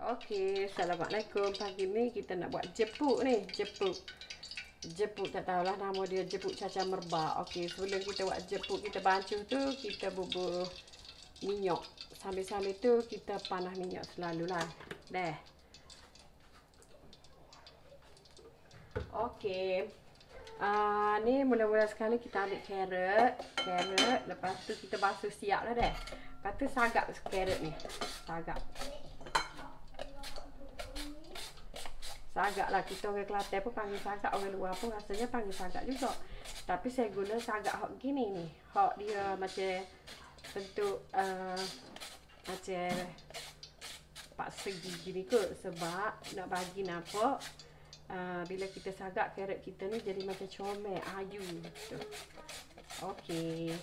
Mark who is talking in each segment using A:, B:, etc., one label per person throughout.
A: Okey, Assalamualaikum. Pagi ni kita nak buat jepuk ni, jepuk tak tahulah nama dia, jepuk cacah merbak. Okey, sebelum kita buat jepuk, kita bancuh tu kita bubur minyak. Sambil-sambil tu kita panas minyak selalulah. Dah. Okey. Ni mula-mula sekali kita ambil carrot, lepas tu kita basuh siap lah dah. Lepas tu sagak carrot ni. Sagak lah, kita orang Kelantan pun panggil sagak, orang luar pun rasanya panggil sagak juga. Tapi saya guna sagak hok gini ni. Hok dia macam bentuk macam pak segi gini kot. Sebab nak bagi nampak bila kita sagak carrot kita ni jadi macam comel, ayu gitu. Okey.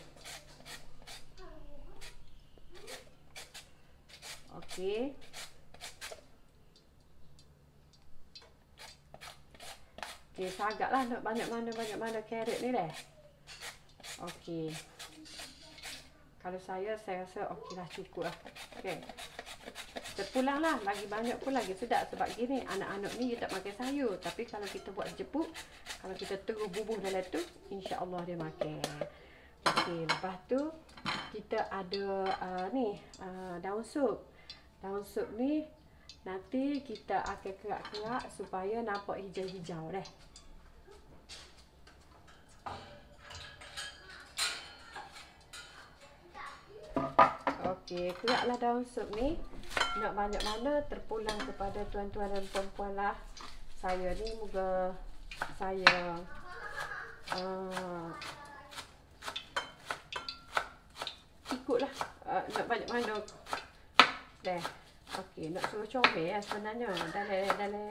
A: Okey. Okey, sagak lah nak banyak mana carrot ni dah. Okey. Kalau saya rasa okey lah, cukup lah. Okey. Terpulang lah, lagi banyak pun lagi sedap. Sebab gini, anak-anak ni dia tak makan sayur. Tapi kalau kita buat jepuk, kalau kita terus bubuh dalam tu, insya-Allah dia makan. Okey, lepas tu kita ada daun sup. Daun sup ni nanti kita akan kerak-kerak supaya nampak hijau-hijau dah. Okey, keraklah daun sup ni. Nak banyak mana terpulang kepada tuan-tuan dan puan-puan lah. Saya ni moga saya ikutlah nak banyak mana dah. Okey, nak suruh comel lah sebenarnya dalam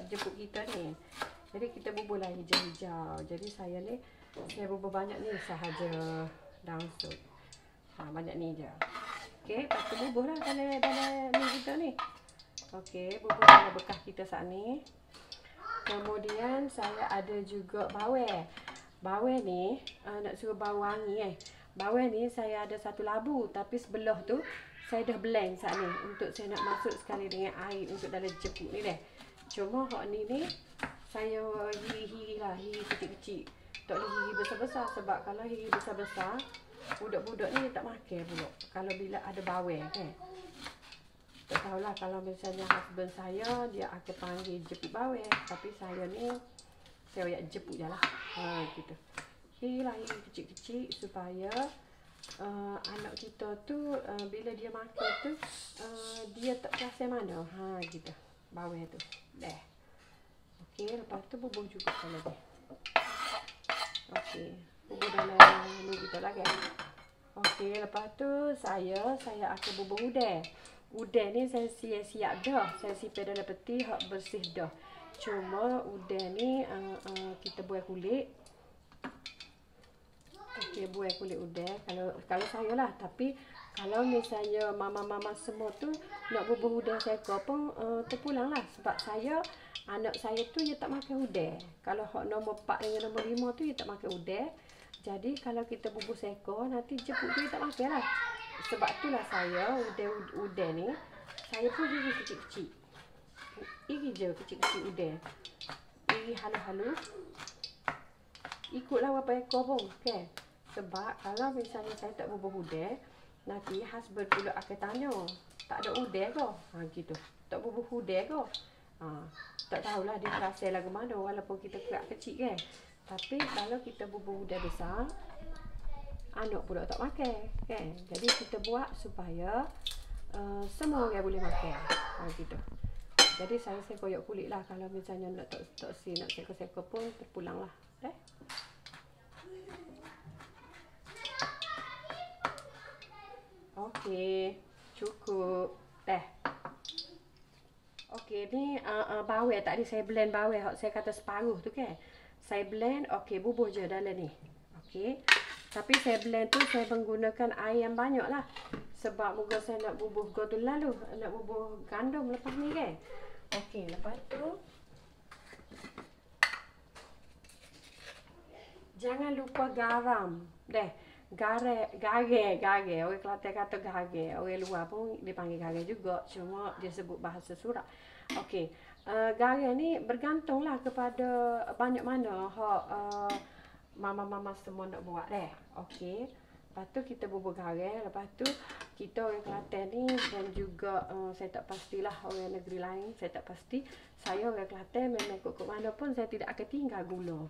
A: jepuk kita ni. Jadi kita buburlah hijau-hijau. Jadi saya bubur banyak ni sahaja daun sup. Banyak ni je. Okey, lepas tu buburlah dalam ni kita ni. Okey, bubur dalam bekas kita saat ni. Kemudian saya ada juga bawang. Bawang ni nak suruh bau wangi Bawang ni saya ada satu labu, tapi sebelah tu saya dah blend saat ni untuk saya nak masuk sekali dengan air untuk dalam jepuk ni dah. Cuma hak ni saya hiri-hiri lah, hiri kecil-kecil. Tak boleh hiri besar-besar sebab kalau hiri besar-besar budak-budak ni tak makan pula kalau bila ada bawang kan. Tak tahulah kalau misalnya husband saya dia akan panggil jepuk bawang, tapi saya ni saya nak jepuk je lah. Gitu. Hirilah hiri kecil-kecil supaya anak kita tu bila dia makan tu dia tak rasa mana. Gitu. Bawang tu. Dah. Okey, lepas tu bubur juga kalau dia. Okey, bubur dalam ni kita lagi. Okey, lepas tu saya akan bubur udang. Udang ni saya siap dah. Saya simpan dalam peti hak bersih dah. Cuma udang ni kita buat kulit. Okey, buat kulit udang kalau saya lah. Tapi kalau misalnya mama-mama semua tu nak bubur udang seko pun terpulang lah. Sebab anak saya tu dia tak makan udang. Kalau hak nombor 4 dengan nombor 5 tu dia tak makan udang. Jadi kalau kita bubur seko nanti jepuk tu dia tak makan lah. Sebab itulah saya udang ni saya pun gigi kecil-kecil. Iri je kecil-kecil udang. Iri halus-halus. Ikutlah berapa ekor pun kan. Sebab kalau misalnya saya tak bubur udang, nanti husband pula akan tanya, tak ada udang ke? Gitu. Tak bubur udang ke? Tak tahulah dia rasa lagu mana walaupun kita kerak kecil kan. Tapi kalau kita bubur udang besar, anak pula tak makan kan. Jadi kita buat supaya semua orang boleh makan. Gitu. Jadi saya koyak kulit lah. Kalau misalnya nak nak seko-seko pun terpulang lah. Okey, cukup. Dah. Okey, ni bawang tadi saya blend bawang. Saya kata separuh tu kan. Saya blend, okey, bubur je dalam ni. Okey. Tapi saya blend tu saya menggunakan air yang banyak lah. Sebab moga saya nak bubur tu lalu. Nak bubur gandum lepas ni kan. Okey, lepas tu jangan lupa garam. Dah. Gage. Orang Kelantan kata gage. Orang luar pun dipanggil gage juga. Cuma dia sebut bahasa surat. Okey. Gage ni bergantunglah kepada banyak mana hak mama-mama semua nak buat deh. Okey. Lepas tu kita bubur garam. Lepas tu kita orang Kelantan ni dan juga saya tak pastilah orang negeri lain, saya tak pasti. Saya orang Kelantan memang kok mana pun saya tidak akan tinggal gula.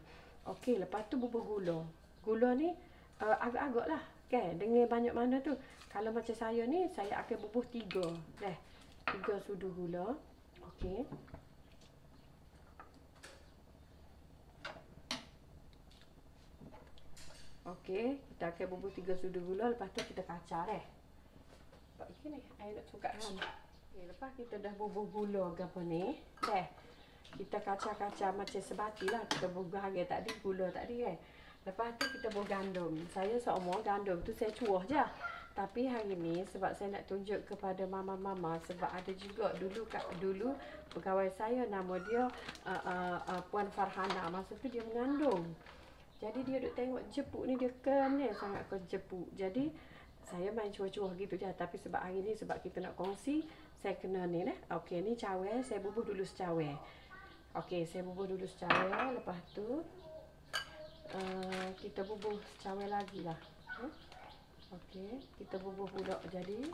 A: Okey, lepas tu bubur gula. Gula ni agak-agak lah kan, dengan banyak mana tu. Kalau macam saya ni, saya akan bubur 3 deh. 3 sudu gula. Okey. Okey, kita akan bubur 3 sudu gula. Lepas tu kita kacau deh. Sebab gini, saya nak suka kan. Okay, lepas kita dah bubur gula ke apa ni, deh. Kita kacau-kacau macam sebati lah. Kita bubur harga tadi, gula tadi kan. Lepas tu kita bubur gandum. Saya seumur gandum tu saya cuah je. Tapi hari ni sebab saya nak tunjuk kepada mama-mama, sebab ada juga dulu pegawai saya nama dia Puan Farhana. Masa tu dia mengandung. Jadi dia duk tengok jepuk ni, dia kena sangat ke jepuk. Jadi saya main cuah-cuah gitu je. Tapi sebab hari ni sebab kita nak kongsi, saya kena ni lah. Okey, ni cawe, saya bubur dulu secawe. Okey, saya bubur dulu secawe. Lepas tu kita bubur secawe lagi lah. Okey, kita bubur pula jadi.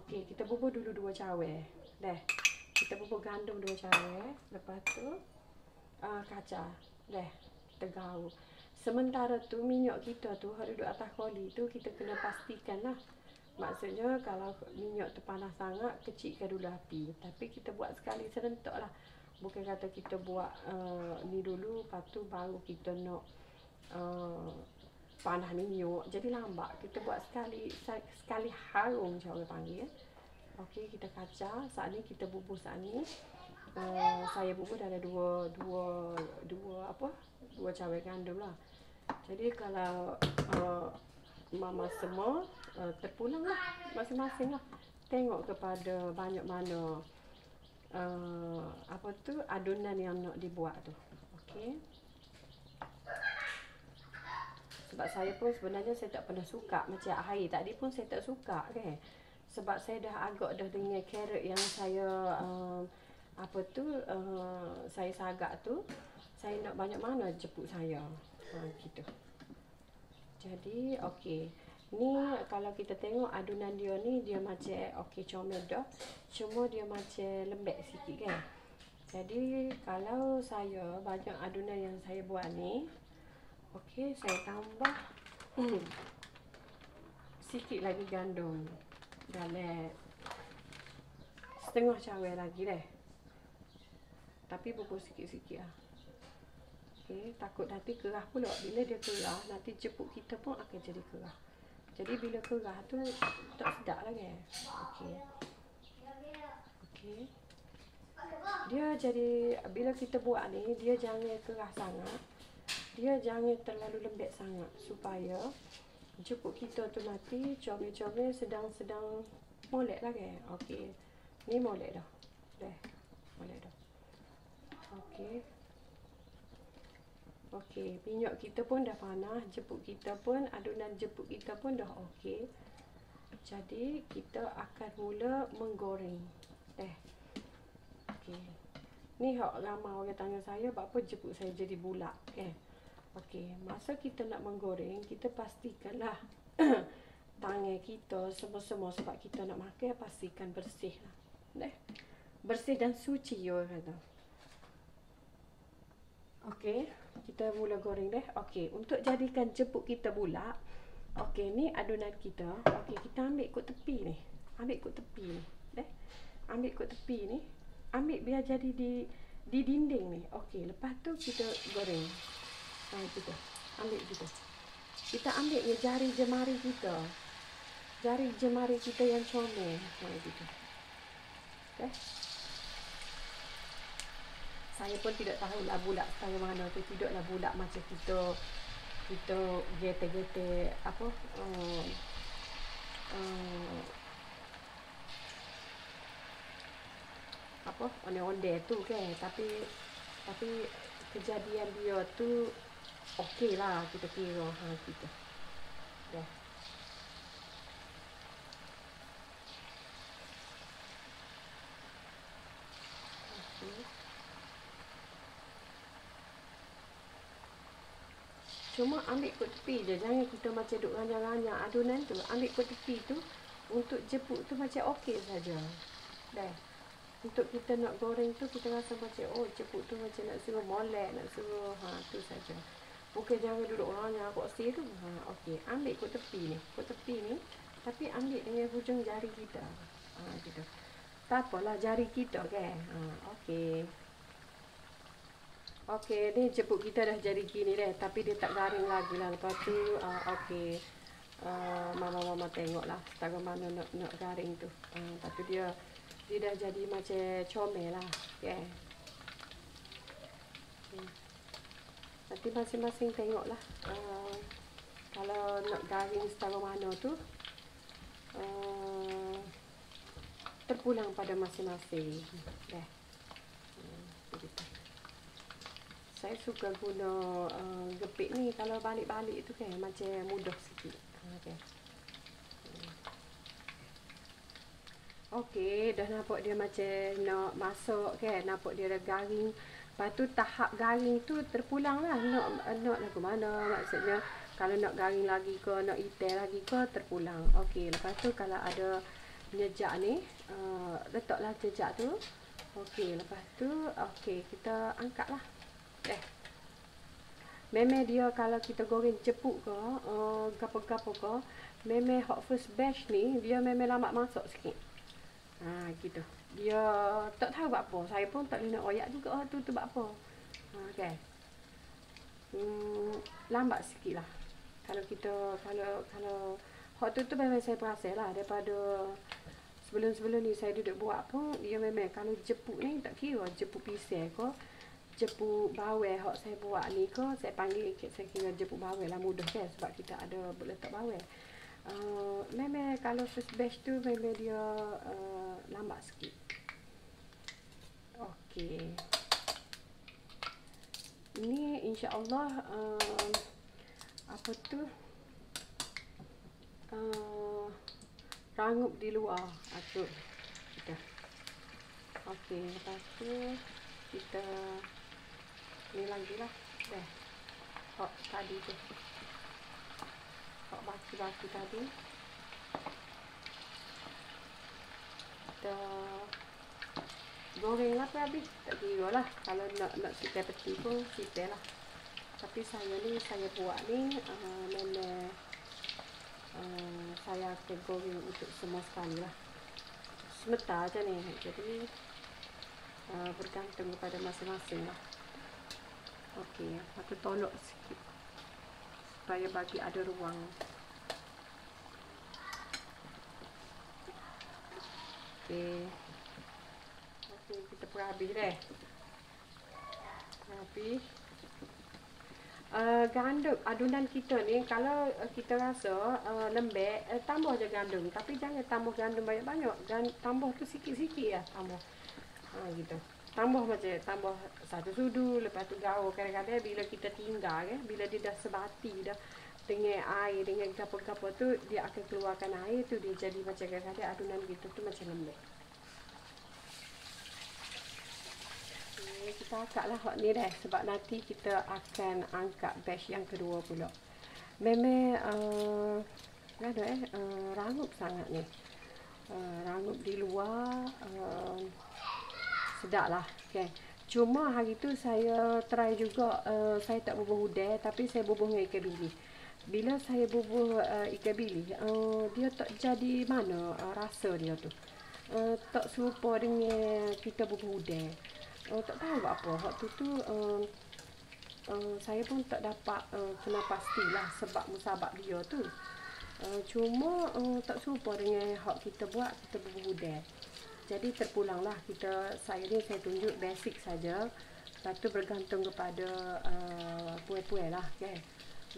A: Okey, kita bubur dulu 2 cawe. Dah. Kita bubur gandum 2 cawe. Lepas tu kacang. Dah. Kita gaul. Sementara tu minyak kita tu harus duduk atas koli tu kita kena pastikan lah. Maksudnya kalau minyak tu panas sangat, kecilkan dulu api. Tapi kita buat sekali serentak lah. Bukan kata kita buat ni dulu, lepas tu baru kita nak panas minyak. Jadi lambat. Kita buat sekali harum macam orang panggil. Okey, kita kacau. Saat ni kita bubur saat ni. Saya bubur dah ada dua cawe gandum lah. Jadi kalau mama semua terpulang lah masing-masing lah. Tengok kepada banyak mana adunan yang nak dibuat tu. Okey. Sebab saya pun sebenarnya saya tak pernah suka macam air tadi pun saya tak suka kan. Sebab saya dah agak dah dengan carrot yang saya saya sagak tu, saya nak banyak mana jepuk saya. Gitu. Jadi okey. Ni kalau kita tengok adunan dia ni dia macam okey comel dah. Cuma dia macam lembek sikit kan. Jadi kalau saya banyak adunan yang saya buat ni, okey, saya tambah sikit lagi gandum. Dalam setengah cawe lagi deh. Tapi bubur sikit-sikit lah. Okey, takut nanti kerah pula. Bila dia kerah, nanti jepuk kita pun akan jadi kerah. Jadi bila kerah tu tak sedap lah kan. Okey. Okey. Dia jadi bila kita buat ni, dia jangan kerah sangat. Dia jangan terlalu lembek sangat supaya jepuk kita tu nanti comel-comel sedang-sedang molek lah kan. Okey. Ni molek dah. Dah. Molek dah. Okey. Okey, minyak kita pun dah panas, jepuk kita pun, adunan jepuk kita pun dah okey. Jadi kita akan mula menggoreng. Okey. Ni hak ramai orang tanya saya, apa jepuk saya jadi bulat kan. Okey, masa kita nak menggoreng, kita pastikanlah tangan kita semua-semua sebab kita nak makan pastikan bersih lah. Bersih dan suci orang kata. Okey, kita mula goreng deh. Okey, untuk jadikan jepuk kita bulat, okey, ni adunan kita. Okey, kita ambil kot tepi ni. Ambil kot tepi ni. Deh. Ambil kot tepi ni. Ambil biar jadi di dinding ni. Okey, lepas tu kita goreng. Kita ambil gitu. Kita ambil ni jari jemari kita. Jari jemari kita yang comel. Gitu. Okey. Saya pun tidak tahu lah bulat saya mana tu, tidaklah bulat macam kita gete-gete onde-onde tu kan. Tapi kejadian dia tu okey lah kita kira gitu. Dah. Okay. Cuma ambil kot tepi je, jangan kita macam duk ranyang-ranyang adunan tu. Ambil kot tepi tu, untuk jepuk tu macam okey saja. Dah. Untuk kita nak goreng tu, kita rasa macam, oh jepuk tu macam nak suruh molek, nak suruh, tu saja. Bukan jangan duduk ranyang kot si tu. Okey, ambil kot tepi ni. Kot tepi ni, tapi ambil dengan hujung jari kita. Gitu. Tak apalah, jari kita kan. Okey. Okey, ni jepuk kita dah jadi gini dah, tapi dia tak garing lagi lah. Lepas tu, okey. Mama tengoklah setara mana nak garing tu. Lepas tu dia dah jadi macam comel lah. Okay. Nanti masing-masing tengoklah. Kalau nak garing setara mana tu, terpulang pada masing-masing. Dah. Begitu. Saya suka guna gepik ni kalau balik-balik tu kan macam mudah sikit. Okay. Okey, dah nampak dia macam nak masak kan, nampak dia dah garing. Lepas tu tahap garing tu terpulang lah. Nak lagu mana maksudnya. Kalau nak garing lagi ke, nak itel lagi ke, terpulang. Okey, lepas tu kalau ada jejak ni, letaklah jejak tu. Okey, lepas tu, okey, kita angkat lah. Memang dia kalau kita goreng jepuk ke, gapo-gapo ke, memang hot first batch ni, dia memang lambat masak sikit. Gitu. Dia tak tahu buat apa. Saya pun tak boleh nak royak juga tu buat apa. Okay. Lambat sikit lah. Kalau hot tu memang saya perasan lah. Daripada sebelum-sebelum ni saya duduk buat pun, dia memang kalau jepuk ni tak kira jepuk pisang ke, jepuk bawang hot saya buat ni ke, saya panggil saya kira jepuk bawang lah, mudah kan sebab kita ada letak bawang. Memang kalau first batch tu memang dia lambat sikit. Okey. Ni insya-Allah apa tu? Rangup di luar aku. Kita. Okey, lepas tu kita ni lagi lah. Dah. Hot tadi tu. Hot baki-baki tadi. Kita goreng lah habis. Tak kira lah. Kalau nak sitai peti pun sitai lah. Tapi saya ni, saya buat ni memang saya akan goreng untuk semua sekali lah. Sebentar je ni. Jadi bergantung kepada masing-masing lah. Okey, aku tolak sikit supaya bagi ada ruang. Okey, kita perhabis deh. Habis. Gandum adunan kita ni kalau kita rasa lembek, tambah je gandum, tapi jangan tambah gandum banyak-banyak. Tambah tu sikit-sikit lah tambah. Gitu. Tambah satu sudu, lepas tu gaul. Kadang-kadang bila kita tinggal kan, bila dia dah sebati dah dengan air, dengan gapo-gapo tu, dia akan keluarkan air tu, dia jadi macam kadang-kadang adunan gitu tu macam lembek. Kita angkatlah hot ni dah, sebab nanti kita akan angkat batch yang kedua pula. Memang rangup sangat ni. Rangup di luar, sedap lah. Okay. Cuma hari tu saya try juga, saya tak bubuh udang, tapi saya bubuh dengan ikan bili. Bila saya bubuh ikan bili, dia tak jadi mana rasa dia tu. Tak serupa dengan kita bubuh udang. Tak tahu buat apa. Waktu tu saya pun tak dapat kena pastilah sebab musabak dia tu. Cuma tak serupa dengan hak kita buat, kita bubuh udang. Jadi terpulanglah saya tunjuk basic saja. Lepas tu bergantung kepada puai-puai lah kan.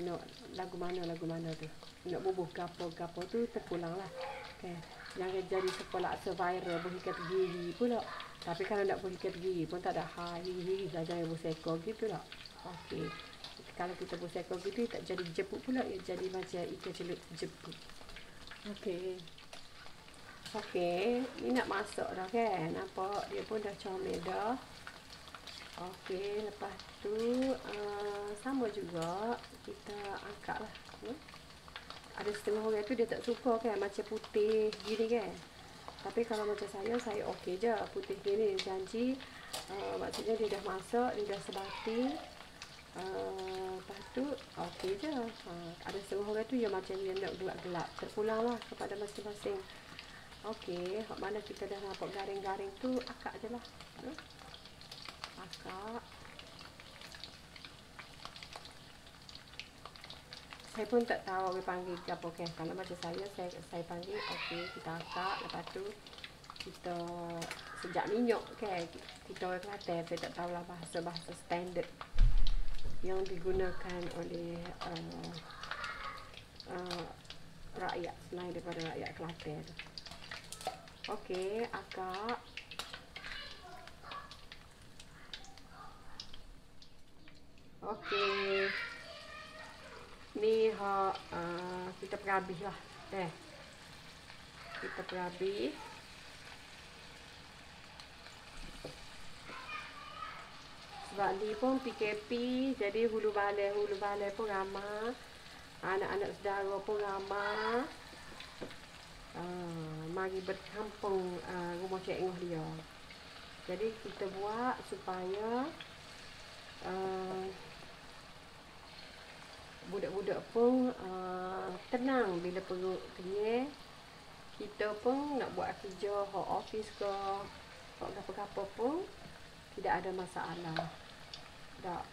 A: Nak lagu mana tu. Nak bubuh gapo-gapo tu terpulanglah. Okay. Jangan jadi sekolah viral berhikat gigi pula. Tapi kalau nak berhikat gigi pun tak ada hal. Gigi saja yang berseko gitu lah. Okey. kalau kita buat cycle gitu tak jadi jepuk pula, ia jadi macam ikan celup jepuk. Okey. Okey, ni nak masak dah kan. Nampak dia pun dah comel dah. Okey, lepas tu sama juga kita angkatlah. Ada setengah orang tu dia tak suka kan macam putih gini kan. Tapi kalau macam saya okey je putih gini. Janji maksudnya dia dah masak, dia dah sebati. Lepas tu okey je. Ada setengah orang tu yang macam dia nak gelap-gelap. Terpulanglah kepada masing-masing. Okey, hak mana kita dah nampak garing-garing tu, akak je lah. Akak. Saya pun tak tahu dia panggil apa kan. Kalau macam saya panggil okey, kita akak. Lepas tu kita sejak minyak kan. Kita orang Kelantan, saya tak tahulah bahasa standard yang digunakan oleh rakyat selain daripada rakyat Kelantan tu. Okey, akak. Okey. Ni hak kita perhabis lah. Kita perhabis. Sebab ni pun PKP, jadi hulu balai pun ramai. Anak-anak saudara pun ramai. Mari berkampung rumah Cik Ngoh dia. Jadi kita buat supaya budak-budak pun tenang bila perut kenyang. Kita pun nak buat kerja hak office ke hak apa-apa pun tidak ada masalah. Tak.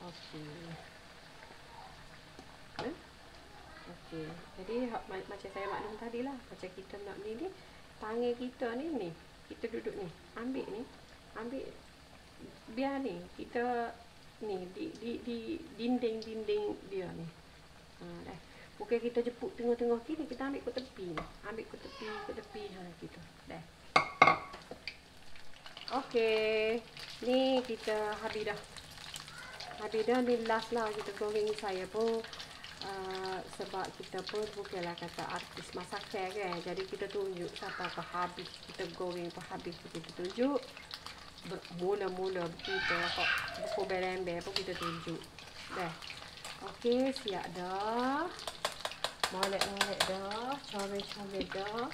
A: Okey. Okey. Jadi macam saya maklum tadilah, macam kita nak ni tangan kita ni kita duduk ni, ambil biar ni kita ni di dinding dia ni. Dah. Bukan kita jepuk tengah-tengah kiri, kita ambil ke tepi ni. Ambil ke tepi gitu. Dah. Okey. Ni kita habis dah. Ni last lah kita goreng. Saya pun sebab kita pun bukanlah kata artis masakan kan. Jadi kita tunjuk sampai ke habis. Kita goreng ke habis kita tunjuk. Mula-mula kita kok buku berember pun kita tunjuk. Dah. Okey, siap dah. Molek-molek dah. Comel-comel dah.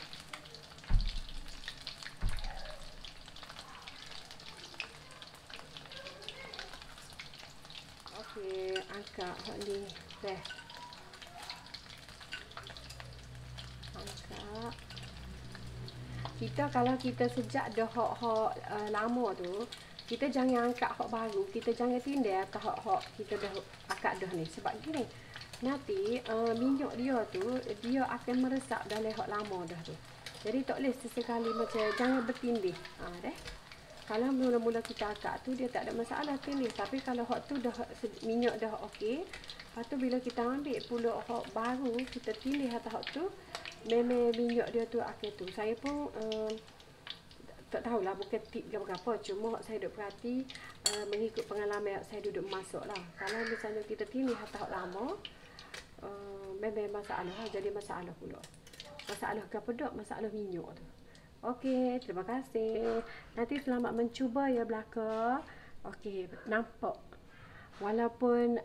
A: Okey, angkat hak ni. Dah. Angkat. Kalau kita sejak dah hak lama tu, kita jangan angkat hak baru, kita jangan tindak atas hak kita dah angkat dah ni. Sebab gini, nanti minyak dia tu dia akan meresap dalam hak lama dah tu. Jadi tak boleh sesekali macam jangan bertindih. Dah. Kalau mula-mula kita angkat tu dia tak ada masalah tindih, tapi kalau hak tu dah minyak dah okey, lepas tu bila kita ambil pula hak baru kita tindih atas hak tu, memang minyak dia tu akhir tu. Saya pun tak tahulah bukan tip ke apa, cuma saya duk perhati mengikut pengalaman saya duduk masak lah. Kalau misalnya kita tindih atas lama, memang masalah lah, jadi masalah pula. Masalah ke apa tak? Masalah minyak tu. Okey, terima kasih. Nanti selamat mencuba ya belaka. Okey, nampak. Walaupun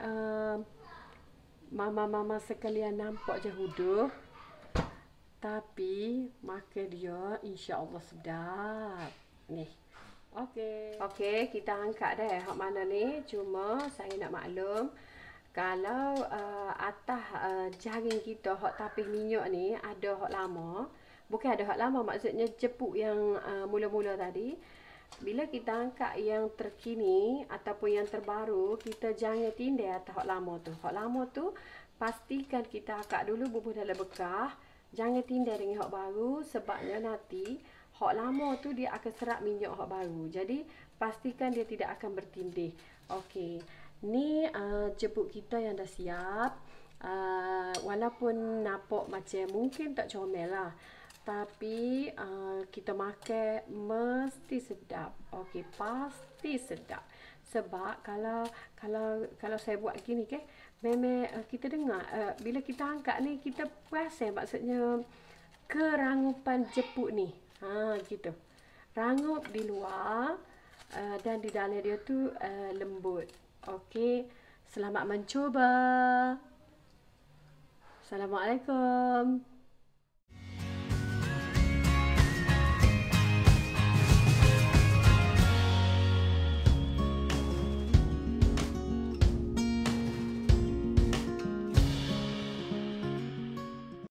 A: mama-mama sekalian nampak je huduh, tapi makan dia insya-Allah sedap. Ni. Okey, kita angkat dah hak mana ni. Cuma saya nak maklum kalau atas jaring kita hak tapis minyak ni ada hak lama. Bukan ada hak lama, maksudnya jepuk yang mula-mula tadi. Bila kita angkat yang terkini ataupun yang terbaru, kita jangan tindak atas hak lama tu. Hak lama tu pastikan kita angkat dulu bubuh dalam bekah. Jangan tindak dengan hak baru, sebabnya nanti hak lama tu dia akan serap minyak hak baru. Jadi pastikan dia tidak akan bertindih. Okey. Ni jepuk kita yang dah siap. Walaupun nampak macam mungkin tak comel lah, tapi kita makan mesti sedap. Okey, pasti sedap. Sebab kalau saya buat gini ke, memang kita dengar bila kita angkat ni kita perasan maksudnya kerangupan jepuk ni. Gitu. Rangup di luar dan di dalam dia tu lembut. Okey. Selamat mencuba. Assalamualaikum.